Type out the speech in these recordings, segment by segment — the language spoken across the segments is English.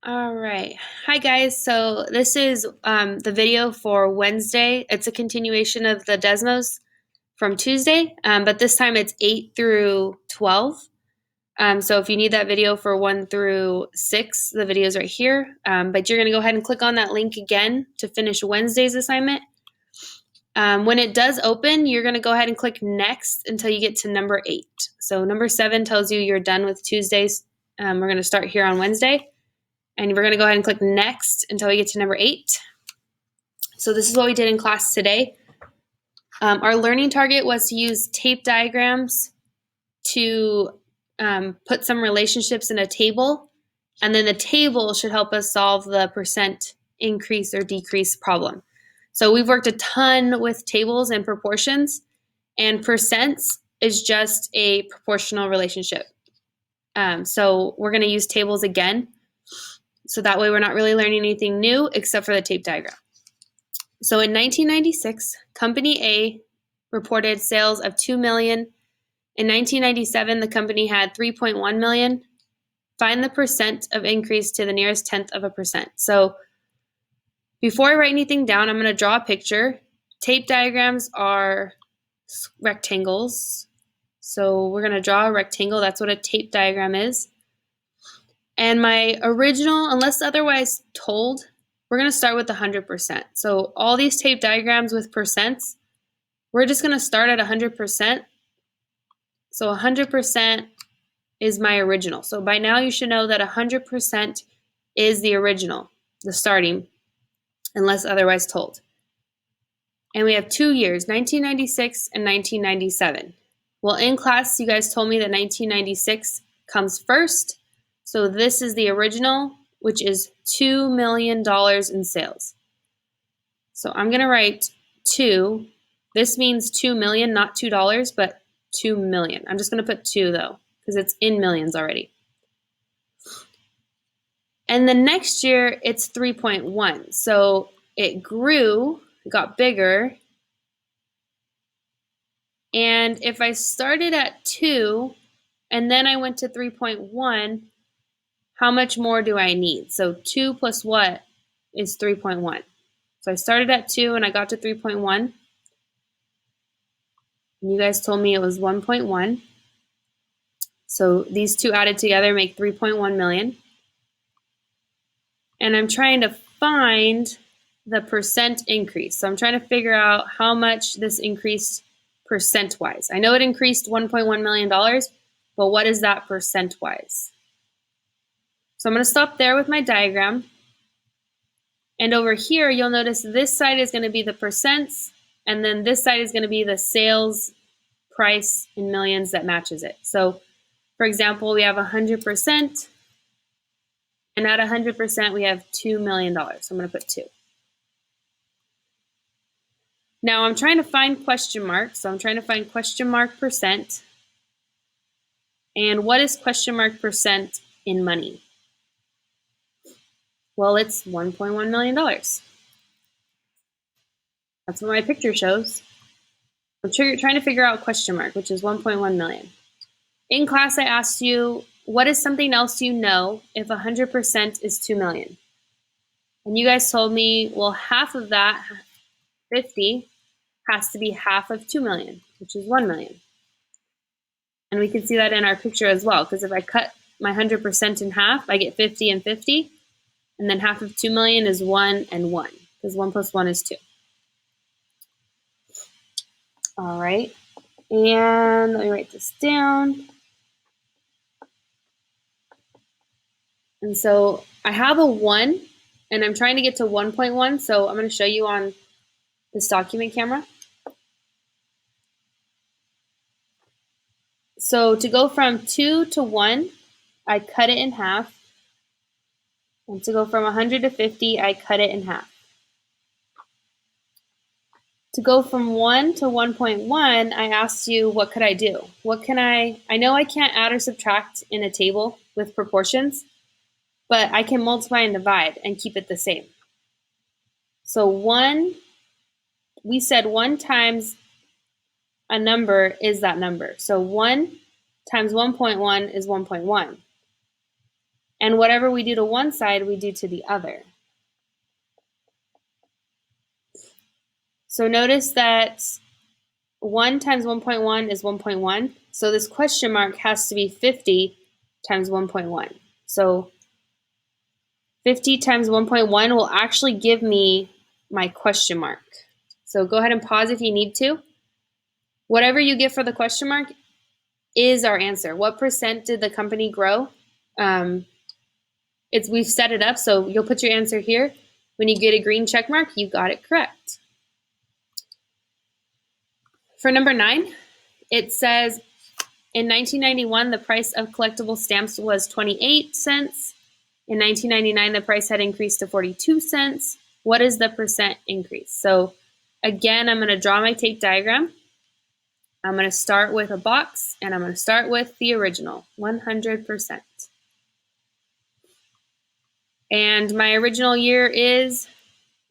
All right. Hi, guys. So this is the video for Wednesday. It's a continuation of the Desmos from Tuesday, but this time it's 8 through 12. So if you need that video for 1 through 6, the video is right here. But you're going to go ahead and click on that link again to finish Wednesday's assignment. When it does open, you're going to go ahead and click Next until you get to number 8. So number 7 tells you you're done with Tuesdays. We're going to start here on Wednesday. And we're going to go ahead and click Next until we get to number 8. So this is what we did in class today. Our learning target was to use tape diagrams to put some relationships in a table. And then the table should help us solve the percent increase or decrease problem. So we've worked a ton with tables and proportions. And percents is just a proportional relationship. So we're going to use tables again. So that way we're not really learning anything new except for the tape diagram. So in 1996, Company A reported sales of 2 million. In 1997, the company had 3.1 million. Find the percent of increase to the nearest tenth of a percent. So before I write anything down, I'm going to draw a picture. Tape diagrams are rectangles. So we're going to draw a rectangle. That's what a tape diagram is. And my original, unless otherwise told, we're going to start with 100%. So all these tape diagrams with percents, we're just going to start at 100%. So 100% is my original. So by now you should know that 100% is the original, the starting, unless otherwise told. And we have 2 years, 1996 and 1997. Well, in class, you guys told me that 1996 comes first. So this is the original, which is $2 million in sales. So I'm going to write 2. This means 2 million, not $2, but 2 million. I'm just going to put 2 though, because it's in millions already. And the next year, it's 3.1. So it grew, it got bigger. And if I started at 2 and then I went to 3.1, how much more do I need? So 2 plus what is 3.1? So I started at 2 and I got to 3.1. And you guys told me it was 1.1. So these two added together make 3.1 million. And I'm trying to find the percent increase. So I'm trying to figure out how much this increased percent-wise. I know it increased $1.1 million, but what is that percent-wise? So I'm going to stop there with my diagram. And over here, you'll notice this side is going to be the percents, and then this side is going to be the sales price in millions that matches it. So, for example, we have 100%, and at 100%, we have $2 million. So I'm going to put 2. Now I'm trying to find question mark. So I'm trying to find question mark percent. And what is question mark percent in money? Well, it's $1.1 million. That's what my picture shows. I'm trying to figure out question mark, which is 1.1 million. In class, I asked you, what is something else you know if 100% is 2 million? And you guys told me, well, half of that, 50, has to be half of 2 million, which is 1 million. And we can see that in our picture as well, because if I cut my 100% in half, I get 50 and 50. And then half of 2 million is 1 and 1, because 1 plus 1 is 2. All right. And let me write this down. And so I have a 1, and I'm trying to get to 1.1. So I'm going to show you on this document camera. So to go from 2 to 1, I cut it in half. And to go from 100 to 50, I cut it in half. To go from 1 to 1.1, I asked you, what could I do? I know I can't add or subtract in a table with proportions, but I can multiply and divide and keep it the same. So we said 1 times a number is that number. So 1 times 1.1 is 1.1. And whatever we do to one side, we do to the other. So notice that 1 times 1.1 is 1.1. So this question mark has to be 50 times 1.1. So 50 times 1.1 will actually give me my question mark. So go ahead and pause if you need to. Whatever you get for the question mark is our answer. What percent did the company grow? We've set it up, so you'll put your answer here. When you get a green check mark, you got it correct. For number 9, it says in 1991, the price of collectible stamps was 28 cents. In 1999, the price had increased to 42 cents. What is the percent increase? So again, I'm going to draw my tape diagram. I'm going to start with a box, and I'm going to start with the original, 100%. And my original year is,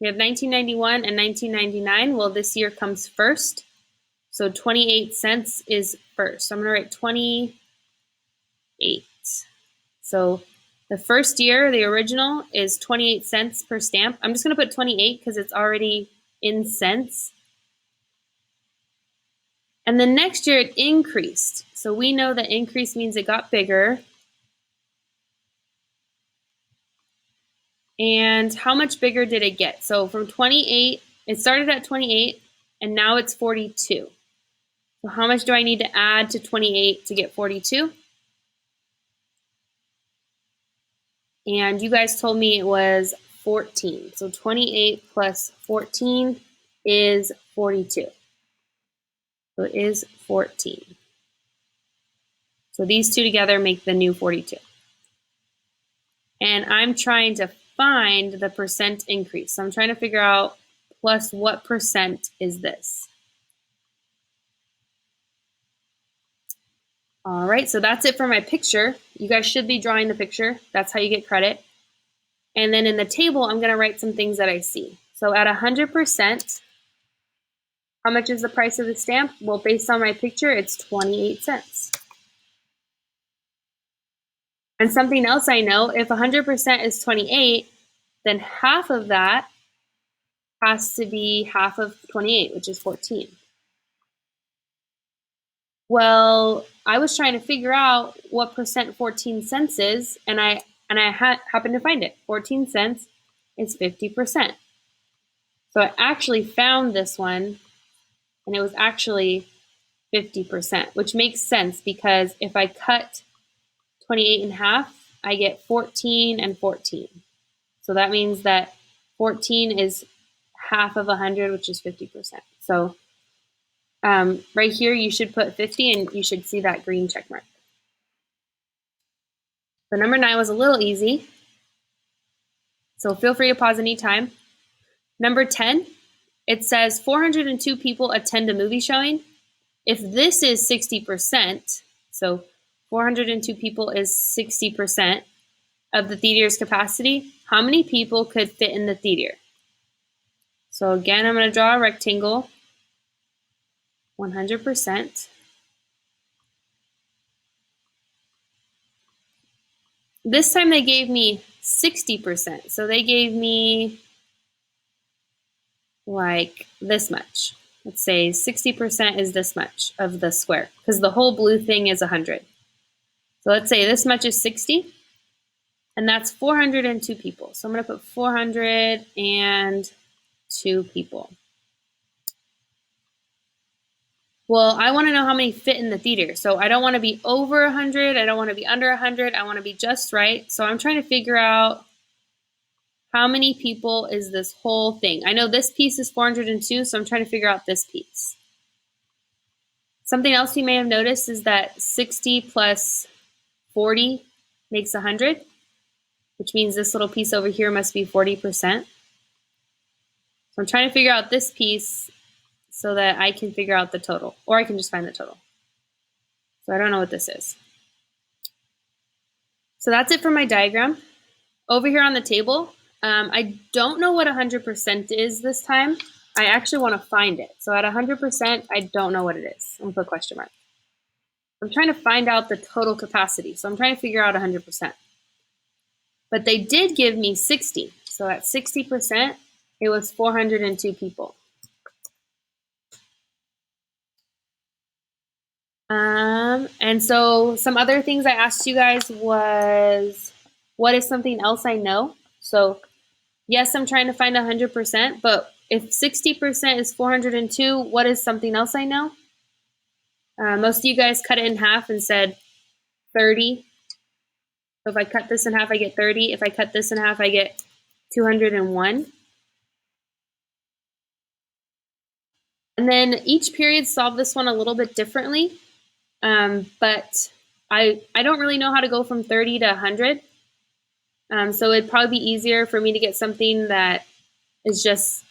we have 1991 and 1999. Well, this year comes first. So 28 cents is first. So I'm going to write 28. So the first year, the original, is 28 cents per stamp. I'm just going to put 28 because it's already in cents. And the next year it increased. So we know that increase means it got bigger. And how much bigger did it get? So from 28, it started at 28, and now it's 42. So how much do I need to add to 28 to get 42? And you guys told me it was 14. So 28 plus 14 is 42. So it is 14. So these two together make the new 42. And I'm trying to find the percent increase. So I'm trying to figure out plus what percent is this. All right, so that's it for my picture. You guys should be drawing the picture. That's how you get credit. And then in the table, I'm going to write some things that I see. So at 100%, how much is the price of the stamp? Well, based on my picture, it's 28 cents. And something else I know, if 100% is 28, then half of that has to be half of 28, which is 14. Well, I was trying to figure out what percent 14 cents is, and I happened to find it. 14 cents is 50%. So I actually found this one, and it was actually 50%, which makes sense because if I cut 28 in half, I get 14 and 14. So that means that 14 is half of 100, which is 50%. So right here, you should put 50, and you should see that green check mark. So number 9 was a little easy. So feel free to pause anytime. Number 10, it says 402 people attend a movie showing. If this is 60%, so 402 people is 60% of the theater's capacity, how many people could fit in the theater? So again, I'm going to draw a rectangle, 100%. This time they gave me 60%. So they gave me like this much. Let's say 60% is this much of the square because the whole blue thing is 100. So let's say this much is 60, and that's 402 people. So I'm going to put 402 people. Well, I want to know how many fit in the theater. So I don't want to be over 100. I don't want to be under 100. I want to be just right. So I'm trying to figure out how many people is this whole thing. I know this piece is 402, so I'm trying to figure out this piece. Something else you may have noticed is that 60 plus 40 makes 100, which means this little piece over here must be 40%. So I'm trying to figure out this piece so that I can figure out the total, or I can just find the total. So I don't know what this is. So that's it for my diagram. Over here on the table, I don't know what 100% is this time. I actually want to find it. So at 100%, I don't know what it is. I'm going to put a question mark. I'm trying to find out the total capacity. So I'm trying to figure out 100%. But they did give me 60. So at 60%, it was 402 people. And so some other things I asked you guys was, what is something else I know? So yes, I'm trying to find 100%, but if 60% is 402, what is something else I know? Most of you guys cut it in half and said 30. So if I cut this in half, I get 30. If I cut this in half, I get 201. And then each period solved this one a little bit differently. But I don't really know how to go from 30 to 100. So it'd probably be easier for me to get something that is just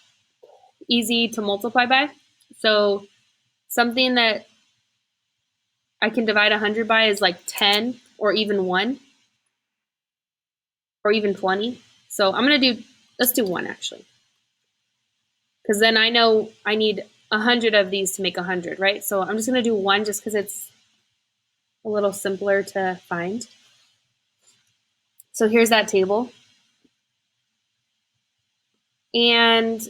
easy to multiply by. So something that I can divide 100 by is like 10 or even 1 or even 20. So let's do 1 actually. Because then I know I need 100 of these to make 100, right? So I'm just going to do 1 just because it's a little simpler to find. So here's that table. And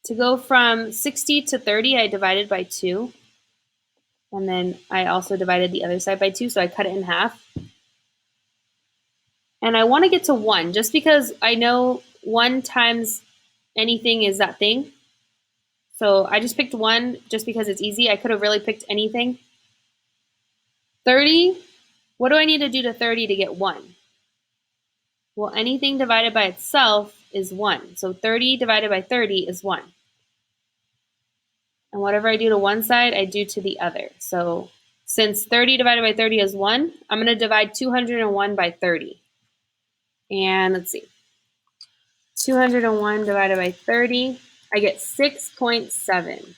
to go from 60 to 30, I divided by 2. And then I also divided the other side by 2, so I cut it in half. And I want to get to 1, just because I know 1 times anything is that thing. So I just picked 1 just because it's easy. I could have really picked anything. 30, what do I need to do to 30 to get 1? Well, anything divided by itself is 1. So 30 divided by 30 is 1. And whatever I do to one side, I do to the other. So since 30 divided by 30 is 1, I'm going to divide 201 by 30. And let's see. 201 divided by 30, I get 6.7.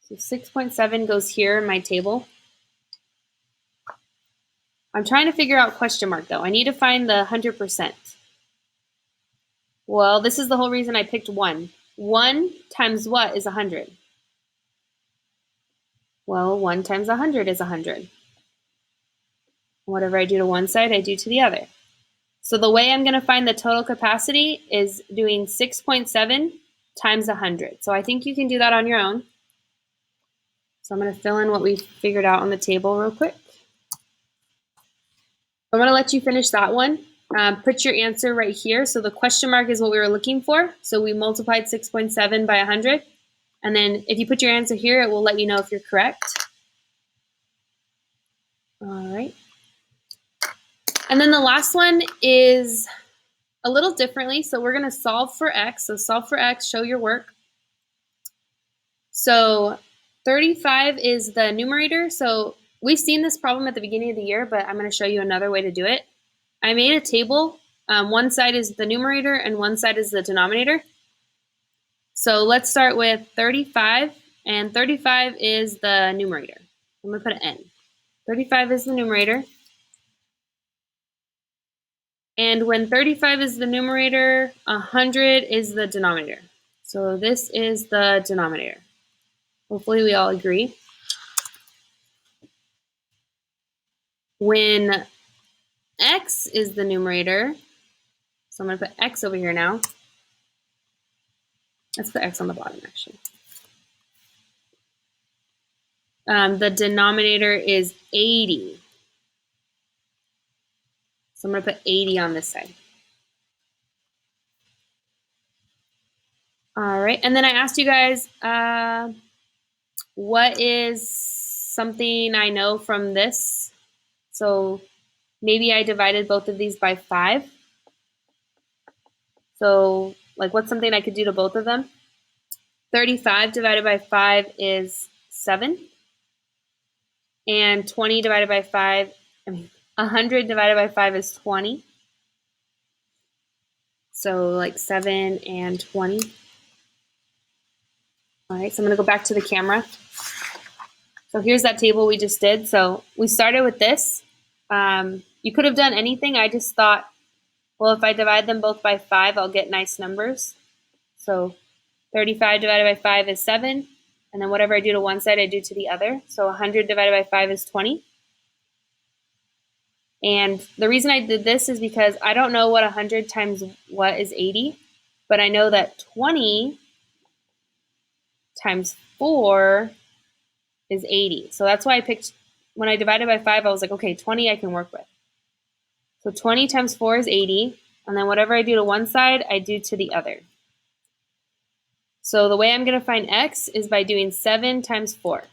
So 6.7 goes here in my table. I'm trying to figure out question mark though. I need to find the 100%. Well, this is the whole reason I picked 1. 1 times what is 100? Well, 1 times 100 is 100. Whatever I do to one side, I do to the other. So the way I'm going to find the total capacity is doing 6.7 times 100. So I think you can do that on your own. So I'm going to fill in what we figured out on the table real quick. I'm going to let you finish that one. Put your answer right here. So the question mark is what we were looking for. So we multiplied 6.7 by 100. And then if you put your answer here, it will let you know if you're correct. All right. And then the last one is a little differently. So we're going to solve for x. So solve for x, show your work. So 35 is the numerator. So we've seen this problem at the beginning of the year, but I'm going to show you another way to do it. I made a table. One side is the numerator and one side is the denominator. So let's start with 35, and 35 is the numerator. I'm going to put an N. 35 is the numerator. And when 35 is the numerator, 100 is the denominator. So this is the denominator. Hopefully we all agree. When x is the numerator, so I'm going to put x over here now. Let's put x on the bottom, actually. The denominator is 80. So I'm going to put 80 on this side. All right, and then I asked you guys, what is something I know from this? So maybe I divided both of these by 5. So like what's something I could do to both of them? 35 divided by 5 is 7. And 20 divided by 5, 100 divided by 5 is 20. So like 7 and 20. All right, so I'm going to go back to the camera. So here's that table we just did. So we started with this. You could have done anything. I just thought, well, if I divide them both by 5, I'll get nice numbers. So 35 divided by 5 is 7. And then whatever I do to one side, I do to the other. So 100 divided by 5 is 20. And the reason I did this is because I don't know what 100 times what is 80, but I know that 20 times 4 is 80. So that's why I picked, when I divided by 5, I was like, okay, 20 I can work with. So 20 times 4 is 80, and then whatever I do to one side, I do to the other. So the way I'm going to find x is by doing 7 times 4.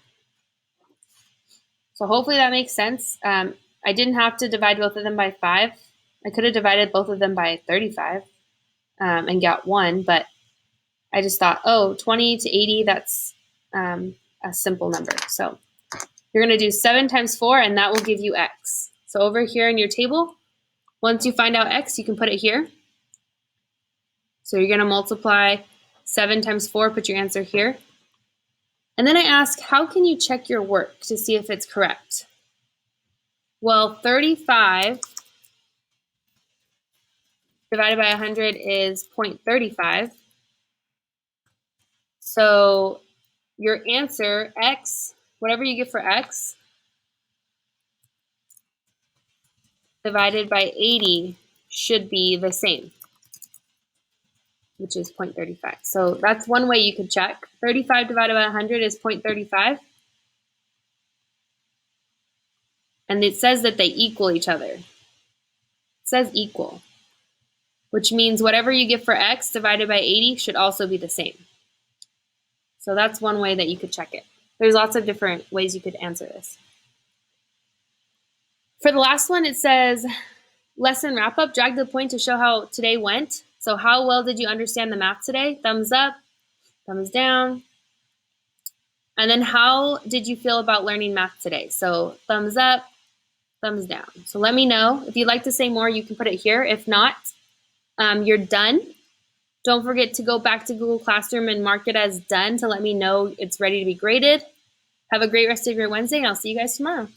So hopefully that makes sense. I didn't have to divide both of them by 5. I could have divided both of them by 35 and got 1, but I just thought, oh, 20 to 80, that's a simple number. So you're going to do 7 times 4, and that will give you x. So over here in your table, once you find out x, you can put it here. So you're going to multiply 7 times 4, put your answer here. And then I ask, how can you check your work to see if it's correct? Well, 35 divided by 100 is 0.35. So your answer, x, whatever you get for x, divided by 80 should be the same, which is 0.35. So that's one way you could check. 35 divided by 100 is 0.35. And it says that they equal each other. It says equal, which means whatever you get for x divided by 80 should also be the same. So that's one way that you could check it. There's lots of different ways you could answer this. For the last one, it says, lesson wrap up, drag the point to show how today went. So how well did you understand the math today? Thumbs up, thumbs down. And then how did you feel about learning math today? So thumbs up, thumbs down. So let me know. If you'd like to say more, you can put it here. If not, you're done. Don't forget to go back to Google Classroom and mark it as done to let me know it's ready to be graded. Have a great rest of your Wednesday, and I'll see you guys tomorrow.